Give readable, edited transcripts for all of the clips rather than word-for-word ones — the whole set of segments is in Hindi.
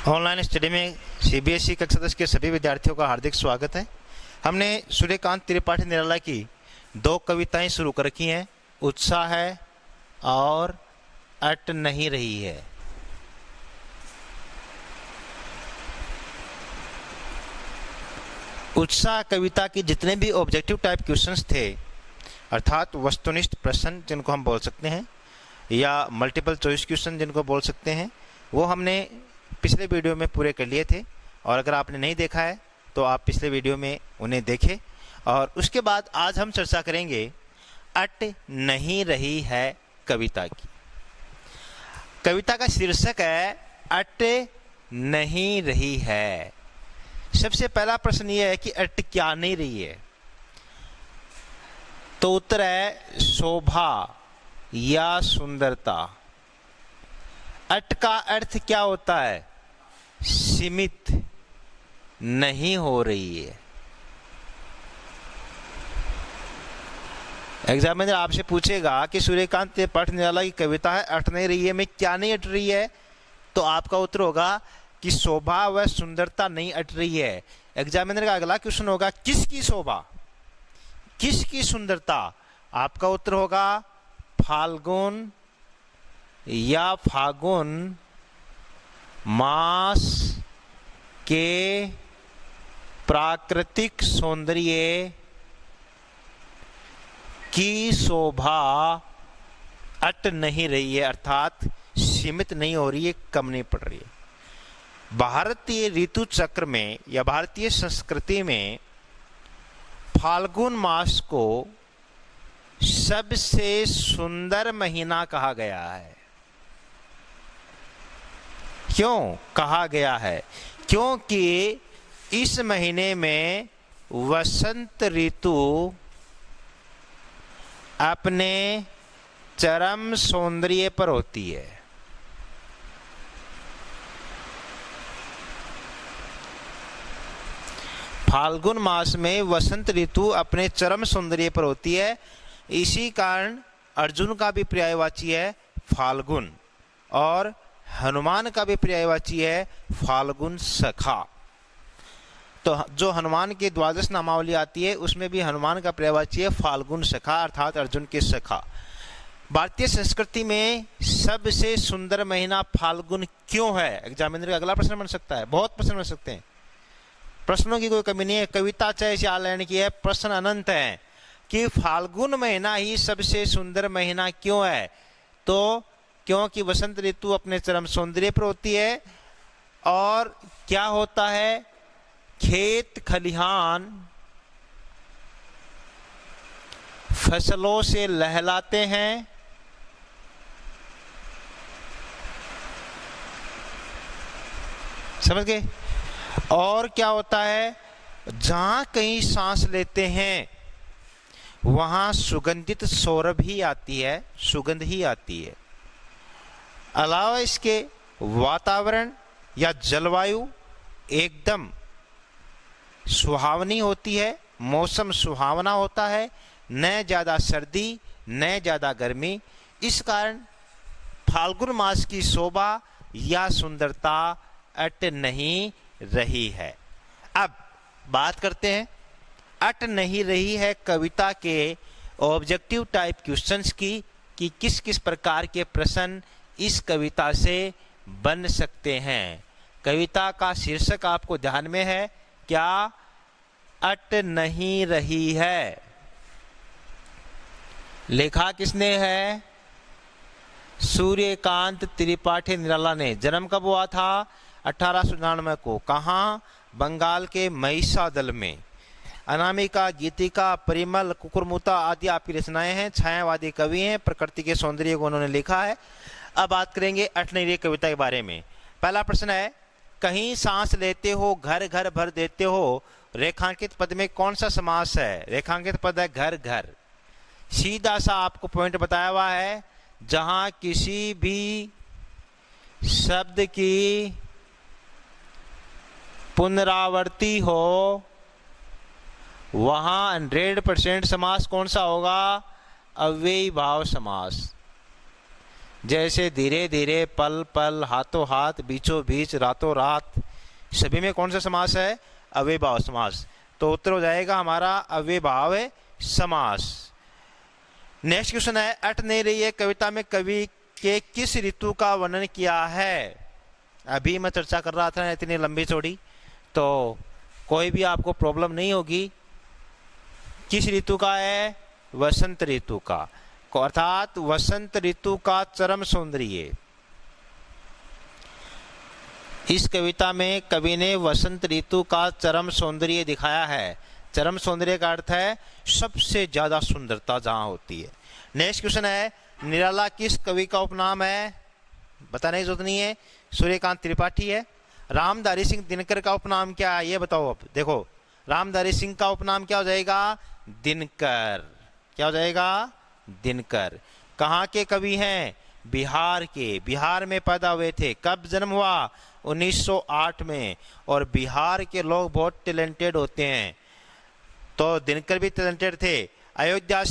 ऑनलाइन स्टडी में सीबीएसई कक्षा 10 के सभी विद्यार्थियों का हार्दिक स्वागत है। हमने सूर्यकांत त्रिपाठी निराला की दो कविताएं शुरू कर रखी हैं, उत्साह है और अट नहीं रही है। उत्साह कविता की जितने भी ऑब्जेक्टिव टाइप क्वेश्चंस थे, अर्थात वस्तुनिष्ठ प्रश्न जिनको हम बोल सकते हैं या मल्टीपल चॉइस क्वेश्चन जिनको बोल सकते हैं, वो हमने पिछले वीडियो में पूरे कर लिए थे। और अगर आपने नहीं देखा है तो आप पिछले वीडियो में उन्हें देखें। और उसके बाद आज हम चर्चा करेंगे अट नहीं रही है कविता की। कविता का शीर्षक है अट नहीं रही है। सबसे पहला प्रश्न यह है कि अट क्या नहीं रही है, तो उत्तर है शोभा या सुंदरता। अट का अर्थ क्या होता है? सीमित नहीं हो रही है। एग्जामिनर आपसे पूछेगा कि सूर्यकांत त्रिपाठी निराला की कविता है अट नहीं रही है में क्या नहीं अट रही है, तो आपका उत्तर होगा कि शोभा व सुंदरता नहीं अट रही है। एग्जामिनर का अगला क्वेश्चन होगा किसकी शोभा, किसकी सुंदरता? आपका उत्तर होगा फाल्गुन या फागुन मास के प्राकृतिक सौंदर्य की शोभा अट नहीं रही है, अर्थात सीमित नहीं हो रही है, कम नहीं पड़ रही है। भारतीय ऋतु चक्र में या भारतीय संस्कृति में फाल्गुन मास को सबसे सुंदर महीना कहा गया है। क्यों कहा गया है? क्योंकि इस महीने में वसंत ऋतु अपने चरम सौंदर्य पर होती है। फाल्गुन मास में वसंत ऋतु अपने चरम सौंदर्य पर होती है। इसी कारण अर्जुन का भी पर्यायवाची है फाल्गुन और हनुमान का भी पर्यायवाची है फाल्गुन सखा। तो जो हनुमान की द्वादश नामावली आती है उसमें भी हनुमान का पर्यायवाची है फाल्गुन सखा, अर्थात अर्जुन के सखा। भारतीय संस्कृति में सबसे सुंदर महीना फाल्गुन क्यों है? एग्जामिनर का अगला प्रश्न बन सकता है। बहुत प्रश्न बन सकते हैं, प्रश्नों की कोई कमी नहीं है। कविता चाहे आलयन की है, प्रश्न अनंत है कि फाल्गुन महीना ही सबसे सुंदर महीना क्यों है? तो क्योंकि वसंत ऋतु अपने चरम सौंदर्य पर होती है और क्या होता है, खेत खलिहान फसलों से लहलाते हैं, समझ गए? और क्या होता है, जहां कहीं सांस लेते हैं वहां सुगंधित सौरभ ही आती है, सुगंध ही आती है। अलावा इसके वातावरण या जलवायु एकदम सुहावनी होती है, मौसम सुहावना होता है, न ज़्यादा सर्दी न ज़्यादा गर्मी। इस कारण फाल्गुन मास की शोभा या सुंदरता अट नहीं रही है। अब बात करते हैं अट नहीं रही है कविता के ऑब्जेक्टिव टाइप क्वेश्चंस की, कि किस किस प्रकार के प्रश्न इस कविता से बन सकते हैं। कविता का शीर्षक आपको ध्यान में है क्या? अट नहीं रही है। लिखा किसने है? सूर्यकांत त्रिपाठी निराला ने। जन्म कब हुआ था? 1899 को। कहाँ? बंगाल के महिषादल में। अनामिका, गीतिका, परिमल, कुकुरमुता आदि आपकी रचनाएं हैं। छायावादी कवि हैं, प्रकृति के सौंदर्य को उन्होंने लिखा है। अब बात करेंगे अट नहीं रही कविता के बारे में। पहला प्रश्न है, कहीं सांस लेते हो घर घर भर देते हो, रेखांकित पद में कौन सा समास है? रेखांकित पद है घर घर। सीधा सा आपको पॉइंट बताया हुआ है, जहां किसी भी शब्द की पुनरावृत्ति हो वहां 100% समास कौन सा होगा? अव्ययी भाव समास। जैसे धीरे धीरे, पल पल, हाथों हाथ, बीचों बीच, रातों रात, सभी में कौन सा समास है? अव्ययभाव समास। तो उत्तर हो जाएगा हमारा अव्ययभाव समास। नेक्स्ट क्वेश्चन है, अट नहीं रही है कविता में कवि के किस ऋतु का वर्णन किया है? अभी मैं चर्चा कर रहा था इतनी लंबी चौड़ी, तो कोई भी आपको प्रॉब्लम नहीं होगी। किस ऋतु का है? वसंत ऋतु का, अर्थात वसंत ऋतु का चरम सौंदर्य। इस कविता में कवि ने वसंत ऋतु का चरम सौंदर्य दिखाया है। चरम सौंदर्य का अर्थ है सबसे ज्यादा सुंदरता जहां होती है। नेक्स्ट क्वेश्चन है, निराला किस कवि का उपनाम है? बताने की जरूरत नहीं है, सूर्यकांत त्रिपाठी है। रामधारी सिंह दिनकर का उपनाम क्या है? ये बताओ। अब देखो, रामधारी सिंह का उपनाम क्या हो जाएगा? दिनकर। क्या हो जाएगा? दिनकर। कहाँ के कवि हैं? बिहार के। बिहार में पैदा हुए थे। कब जन्म हुआ? 1908 में। और बिहार के लोग बहुत टैलेंटेड होते हैं, तो दिनकर भी टैलेंटेड थे। अयोध्या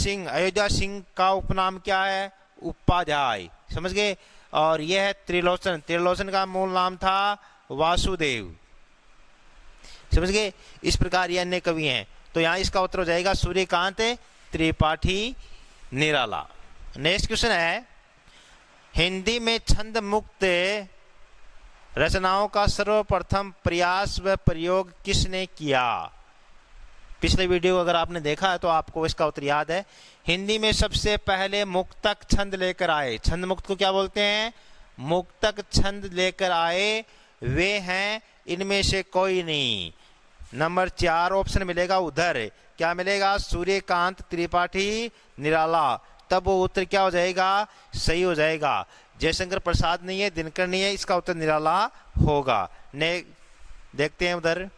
सिंह का उपनाम क्या है? उपाध्याय। समझ गए? और यह है त्रिलोचन। त्रिलोचन का मूल नाम था वासुदेव। समझ गए? इस प्रकार ये अन्य कवि हैं। तो यहाँ इसका उत्तर हो जाएगा सूर्यकांत त्रिपाठी निराला। नेक्स्ट क्वेश्चन है, हिंदी में छंद मुक्त रचनाओं का सर्वप्रथम प्रयास व प्रयोग किसने किया? पिछले वीडियो अगर आपने देखा है तो आपको इसका उत्तर याद है। हिंदी में सबसे पहले मुक्तक छंद लेकर आए, छंद मुक्त को क्या बोलते हैं? मुक्तक छंद लेकर आए वे हैं, इनमें से कोई नहीं। नंबर 4 ऑप्शन मिलेगा उधर। क्या मिलेगा? सूर्यकांत त्रिपाठी निराला। तब वो उत्तर क्या हो जाएगा? सही हो जाएगा। जयशंकर प्रसाद नहीं है, दिनकर नहीं है, इसका उत्तर निराला होगा। ने देखते हैं उधर।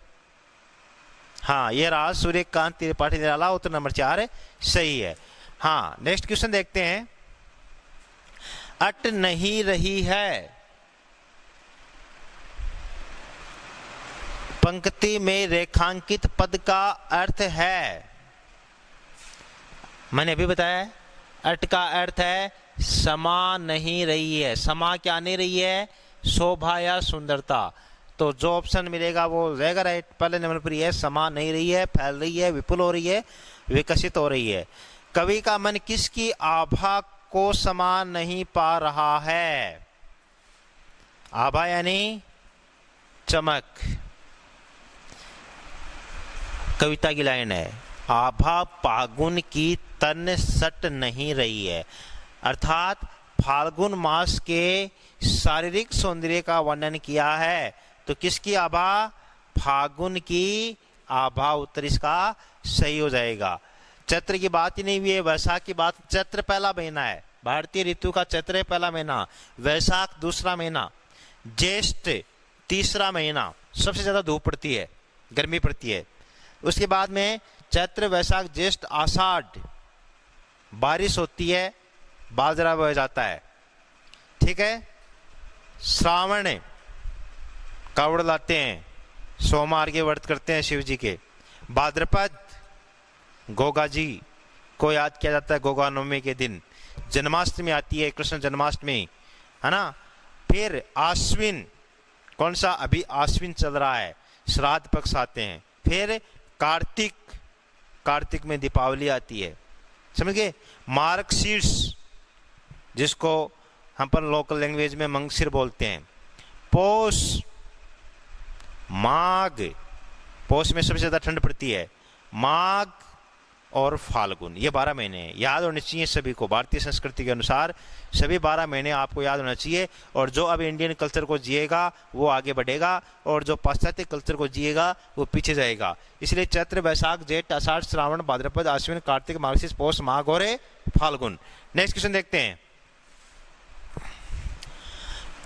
हाँ, ये रहा सूर्यकांत त्रिपाठी निराला, उत्तर नंबर 4 सही है। हाँ, नेक्स्ट क्वेश्चन देखते हैं, अट नहीं रही है पंक्ति में रेखांकित पद का अर्थ है? मैंने अभी बताया, अट का अर्थ है समा नहीं रही है। समा क्या नहीं रही है? शोभा या सुंदरता। तो जो ऑप्शन मिलेगा वो हो जाएगा राइट। पहले नंबर पर है, समा नहीं रही है, फैल रही है, विपुल हो रही है, विकसित हो रही है। कवि का मन किसकी आभा को समा नहीं पा रहा है? आभा यानी चमक। कविता की लाइन है, आभा फागुन की तन सट नहीं रही है, अर्थात फाल्गुन मास के शारीरिक सौंदर्य का वर्णन किया है। तो किसकी आभा? फागुन की आभा। उत्तर इसका सही हो जाएगा। चैत्र की बात ही नहीं हुई है, वैशाख की बात। चैत्र पहला महीना है, भारतीय ऋतु का चैत्र है पहला महीना, वैशाख दूसरा महीना, ज्येष्ठ तीसरा महीना। सबसे ज्यादा धूप पड़ती है, गर्मी पड़ती है। उसके बाद में चैत्र, वैशाख, ज्येष्ठ, आषाढ़ बारिश होती है, बाजरा बह जाता है। ठीक है। श्रावण कावड़ लाते हैं, सोमवार के व्रत करते हैं शिव जी के। भाद्रपद गोगा जी को याद किया जाता है गोगा नवमी के दिन। जन्माष्टमी आती है, कृष्ण जन्माष्टमी, है ना। फिर आश्विन, कौन सा? अभी आश्विन चल रहा है, श्राद्ध पक्ष आते हैं। फिर कार्तिक, कार्तिक में दीपावली आती है, समझ गए। मार्गशीर्ष, जिसको हम पर लोकल लैंग्वेज में मंगशिर बोलते हैं। पौष, माघ, पौष में सबसे ज्यादा ठंड पड़ती है। माघ और फाल्गुन, ये 12 महीने हैं, याद होने चाहिए सभी को। भारतीय संस्कृति के अनुसार सभी 12 महीने आपको याद होना चाहिए। और जो अब इंडियन कल्चर को जिएगा वो आगे बढ़ेगा, और जो पाश्चात्य कल्चर को जिएगा वो पीछे जाएगा। इसलिए चैत्र, वैशाख, जेठ, आषाढ़, श्रावण, भाद्रपद, आश्विन, कार्तिक, मार्गशीर्ष, पौष, माघ और फाल्गुन। नेक्स्ट क्वेश्चन देखते हैं,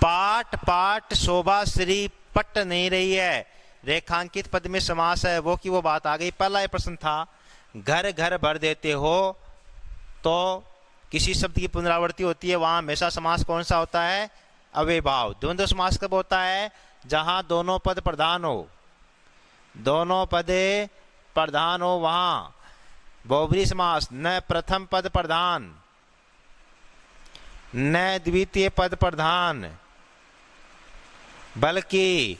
पाठ पाठ शोभा श्री पट नहीं रही है, रेखांकित पद में समास है, वो की वो बात आ गई। पहला ये प्रश्न था, घर घर भर देते हो, तो किसी शब्द की पुनरावृत्ति होती है, वहां हमेशा समास कौन सा होता है? अव्ययभाव। द्वंद्व समास कब होता है? जहां दोनों पद प्रधान हो, दोनों पद प्रधान हो वहां। बहुब्री समास, न प्रथम पद प्रधान न द्वितीय पद प्रधान बल्कि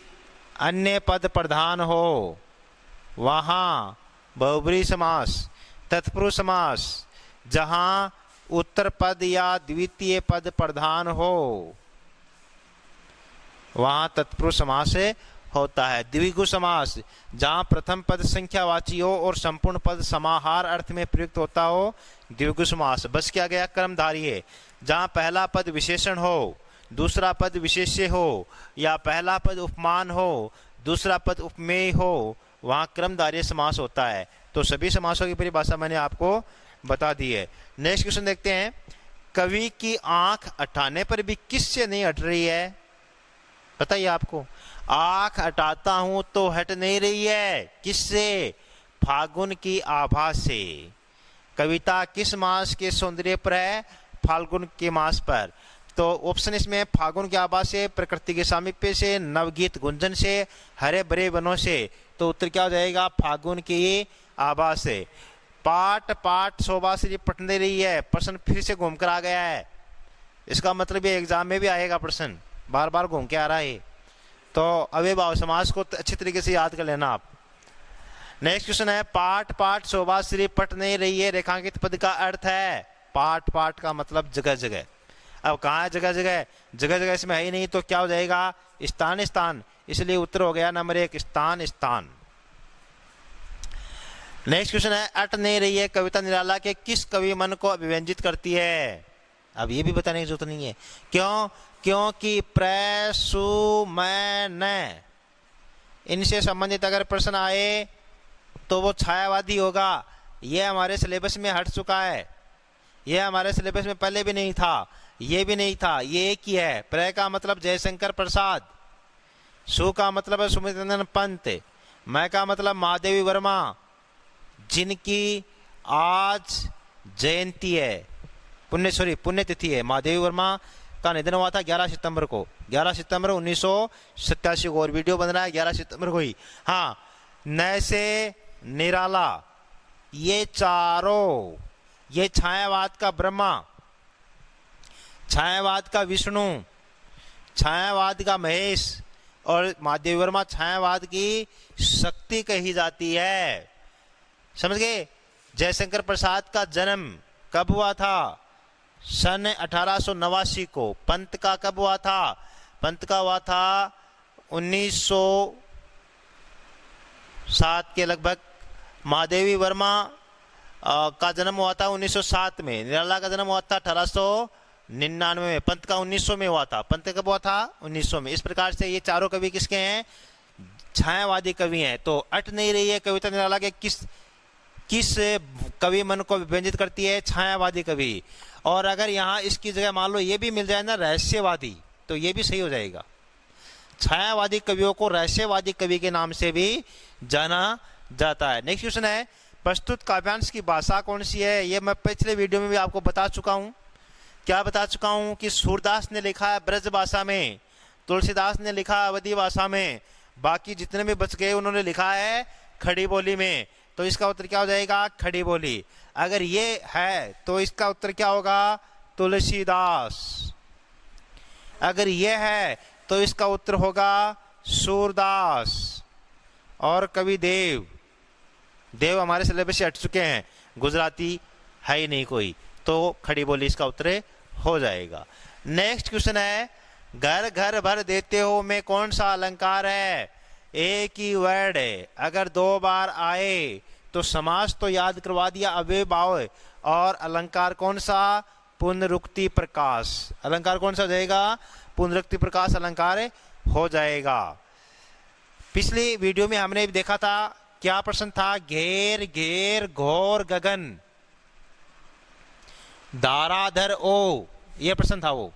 अन्य पद प्रधान हो, वहाँ बहुब्रीहि समास, तत्पुरुष समास, जहाँ उत्तर पद या द्वितीय पद प्रधान हो वहाँ तत्पुरुष समास होता है। द्विगु समास, जहाँ प्रथम पद संख्यावाची हो और संपूर्ण पद समाहार अर्थ में प्रयुक्त होता हो, द्विगु समास। बस क्या गया क्रमधारी है, जहाँ पहला पद विशेषण हो, दूसरा पद विशेष्य हो, या पहला पद उपमान हो, दूसरा पद उपमेय हो, वहाँ क्रमधारय समास होता है। तो सभी समासों की परिभाषा मैंने आपको बता दी है। नेक्स्ट क्वेश्चन देखते हैं, कवि की आंख हटाने पर भी किससे नहीं हट रही है? बताइए आपको, आंख हटाता हूं तो हट नहीं रही है, किससे? फागुन की आभा से। कविता किस मास के सौंदर्य पर है? फाल्गुन के मास पर। तो ऑप्शन इसमें फागुन की आभा से, प्रकृति के सामीप्य से, नवगीत गुंजन से, हरे भरे वनों से। तो उत्तर क्या हो जाएगा? फागुन की आभा से। पाठ पाठ शोभा से पट नहीं रही है, प्रश्न फिर से घूम कर आ गया है। इसका मतलब ये एग्जाम में भी आएगा, प्रश्न बार बार घूम के आ रहा है। तो अव्ययभाव समास को अच्छी तरीके से याद कर लेना आप। नेक्स्ट क्वेश्चन है, पाठ पाठ शोभा श्री पट नहीं रही है, रेखांकित पद का अर्थ है। पाठ पाठ का मतलब जगह जगह। अब कहाँ है जगह जगह? जगह जगह इसमें है ही नहीं, तो क्या हो जाएगा? स्थान स्थान। इसलिए उत्तर हो गया नंबर 1, स्थान स्थान। नेक्स्ट क्वेश्चन है, अट नहीं रही है कविता निराला के किस कवि मन को अभिव्यंजित करती है? अब ये भी बताने की जरूरत नहीं है। क्यों? क्योंकि प्र सु मैं न इनसे संबंधित अगर प्रश्न आए तो वो छायावादी होगा। ये हमारे सिलेबस में हट चुका है, ये हमारे सिलेबस में पहले भी नहीं था, ये भी नहीं था, ये एक ही है। प्र का मतलब जयशंकर प्रसाद, सु का मतलब है सुमित नंदन पंत, मैं का मतलब महादेवी वर्मा, जिनकी आज जयंती है, पुण्यतिथि है। महादेवी वर्मा का निधन हुआ था 11 सितंबर को, 11 सितंबर 1987 को, और वीडियो बन रहा है 11 सितंबर को ही। हाँ, न से निराला, ये चारों, ये छायावाद का ब्रह्मा, छायावाद का विष्णु, छायावाद का महेश, और महादेवी वर्मा छायावाद की शक्ति कही जाती है। समझ गए? जयशंकर प्रसाद का जन्म कब हुआ था? सन 1889 को। पंत का कब हुआ था? पंत का हुआ था 1907 के लगभग। महादेवी वर्मा का जन्म हुआ था 1907 में। निराला का जन्म हुआ था 1899 में। पंत का 1900 में हुआ था। पंत कब हुआ था? 1900 में। इस प्रकार से ये चारों कवि किसके हैं? छायावादी कवि हैं। तो अट नहीं रही है कविता निराला के किस कवि मन को व्यंजित करती है? छायावादी कवि। और अगर यहाँ इसकी जगह मान लो ये भी मिल जाए ना, रहस्यवादी, तो ये भी सही हो जाएगा। छायावादी कवियों को रहस्यवादी कवि के नाम से भी जाना जाता है। नेक्स्ट क्वेश्चन है, प्रस्तुत काव्यांश की भाषा कौन सी है? ये मैं पिछले वीडियो में भी आपको बता चुका हूँ। क्या बता चुका हूँ? कि सूरदास ने लिखा है ब्रज भाषा में, तुलसीदास ने लिखा अवधी भाषा में, बाकी जितने भी बच गए उन्होंने लिखा है खड़ी बोली में। तो इसका उत्तर क्या हो जाएगा? खड़ी बोली। अगर ये है तो इसका उत्तर क्या होगा? तुलसीदास। अगर ये है तो इसका उत्तर होगा सूरदास। और कवि देव हमारे सिलेबस से हट चुके हैं, गुजराती है ही नहीं कोई, तो खड़ी बोली इसका उत्तर हो जाएगा। नेक्स्ट क्वेश्चन है, घर घर भर देते हो में कौन सा अलंकार है? एक ही वर्ड है, अगर 2 बार आए तो समास तो याद करवा दिया, अव्ययभाव। और अलंकार कौन सा? पुनरुक्ति प्रकाश। अलंकार कौन सा हो जाएगा? पुनरुक्ति प्रकाश अलंकार हो जाएगा। पिछली वीडियो में हमने भी देखा था, क्या प्रश्न था? घेर घेर घोर गगन दाराधर ओ, ये प्रश्न था। वो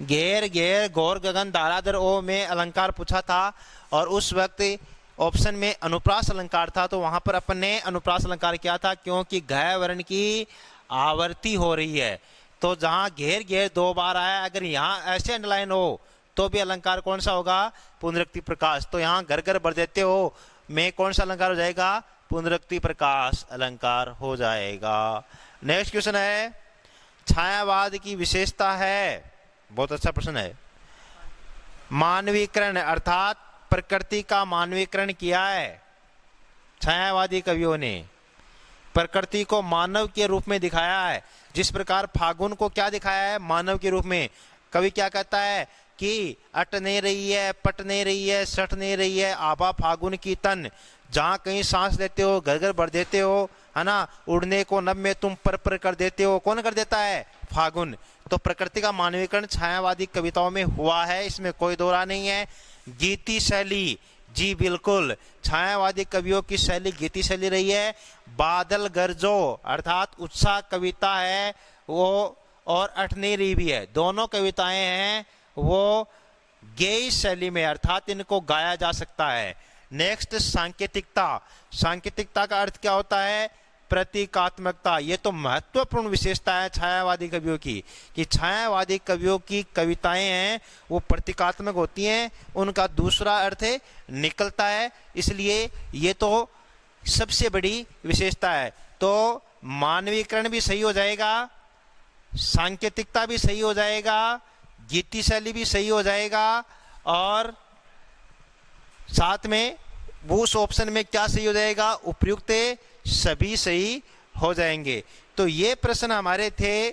घेर घेर घोर गगन दाराधर ओ में अलंकार पूछा था, और उस वक्त ऑप्शन में अनुप्रास अलंकार था। तो वहां पर अपन ने अनुप्रास अलंकार किया था, क्योंकि घ वर्ण की आवर्ती हो रही है। तो जहां घेर घेर 2 बार आया, अगर यहाँ ऐसे अंडरलाइन हो तो भी अलंकार कौन सा होगा? पुनरुक्ति प्रकाश। तो यहाँ घर घर भर देते हो में कौन सा अलंकार हो जाएगा? पुनरुक्ति प्रकाश अलंकार हो जाएगा। नेक्स्ट क्वेश्चन है, छायावाद की विशेषता है? बहुत अच्छा प्रश्न है। मानवीकरण, अर्थात प्रकृति का मानवीकरण किया है छायावादी कवियों ने। प्रकृति को मानव के रूप में दिखाया है। जिस प्रकार फागुन को क्या दिखाया है? मानव के रूप में। कवि क्या कहता है कि अट नहीं रही है, पट नहीं रही है, सट नहीं रही है, आभा फागुन की तन। जहाँ कहीं सांस लेते हो घर घर भर देते हो, है ना, उड़ने को नभ में तुम पर कर देते हो। कौन कर देता है? फागुन। तो प्रकृति का मानवीकरण छायावादी कविताओं में हुआ है, इसमें कोई दो राय नहीं है। गीति शैली, जी बिल्कुल, छायावादी कवियों की शैली गीति शैली रही है। बादल गरजो अर्थात उत्साह कविता है वो, और अठनेरी भी है। दोनों कविताएं हैं वो गेय शैली में, अर्थात इनको गाया जा सकता है। नेक्स्ट, सांकेतिकता। सांकेतिकता का अर्थ क्या होता है? प्रतीकात्मकता। ये तो महत्वपूर्ण विशेषता है छायावादी कवियों की, कि छायावादी कवियों की कविताएं हैं वो प्रतीकात्मक होती हैं, उनका दूसरा अर्थ निकलता है। इसलिए ये तो सबसे बड़ी विशेषता है। तो मानवीकरण भी सही हो जाएगा, सांकेतिकता भी सही हो जाएगा, गीति शैली भी सही हो जाएगा, और साथ में उस ऑप्शन में क्या सही हो जाएगा? उपयुक्त सभी सही हो जाएंगे। तो ये प्रश्न हमारे थे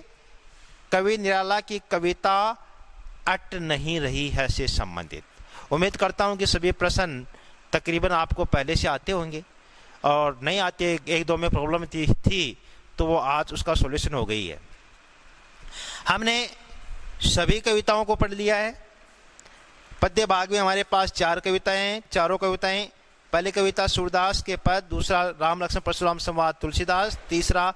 कवि निराला की कविता अट नहीं रही है से संबंधित। उम्मीद करता हूं कि सभी प्रश्न तकरीबन आपको पहले से आते होंगे, और नहीं आते एक दो में प्रॉब्लम थी तो वो आज उसका सॉल्यूशन हो गई है। हमने सभी कविताओं को पढ़ लिया है। पद्य भाग में हमारे पास 4 कविताएं हैं। चारों कविताएं, पहली कविता सूरदास के पद, दूसरा राम लक्ष्मण परशुराम संवाद तुलसीदास, तीसरा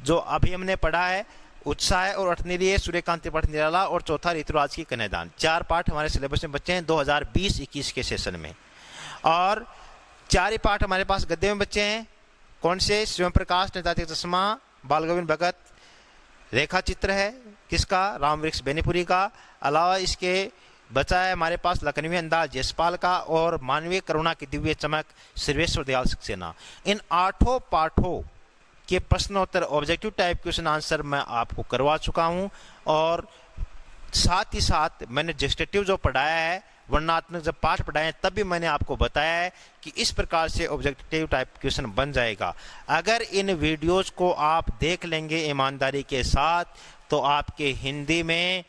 जो अभी हमने पढ़ा है उत्साह और अठनेरी सूर्यकांत त्रिपाठी निराला, और चौथा ऋतुराज की कन्यादान। 4 पाठ हमारे सिलेबस में बच्चे हैं 2020-21 के सेशन में, और 4 ही पाठ हमारे पास गद्य में बच्चे हैं। कौन से? शिवम प्रकाश नेताजी चश्मा, बाल गोविंद भगत रेखा चित्र है किसका? राम वृक्ष बेनीपुरी का। अलावा इसके बचा है हमारे पास लखनवी अंदाज यशपाल का, और मानवीय करुणा की दिव्य चमक सर्वेश्वर दयाल सक्सेना। इन 8 पाठों के प्रश्नोत्तर ऑब्जेक्टिव टाइप क्वेश्चन आंसर मैं आपको करवा चुका हूं, और साथ ही साथ मैंने जेस्टेटिव जो पढ़ाया है, वर्णनात्मक जब पाठ पढ़ाए तब भी मैंने आपको बताया है कि इस प्रकार से ऑब्जेक्टिव टाइप क्वेश्चन बन जाएगा। अगर इन वीडियोज को आप देख लेंगे ईमानदारी के साथ तो आपके हिंदी में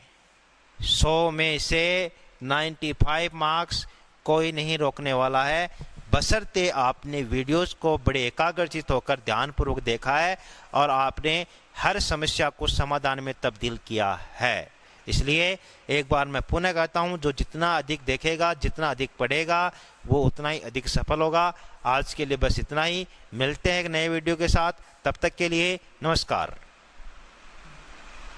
100 में से 95 मार्क्स कोई नहीं रोकने वाला है, बशर्ते आपने वीडियोस को बड़े एकाग्रचित होकर ध्यानपूर्वक देखा है और आपने हर समस्या को समाधान में तब्दील किया है। इसलिए एक बार मैं पुनः कहता हूं, जो जितना अधिक देखेगा, जितना अधिक पढ़ेगा, वो उतना ही अधिक सफल होगा। आज के लिए बस इतना ही। मिलते हैं एक नए वीडियो के साथ, तब तक के लिए नमस्कार।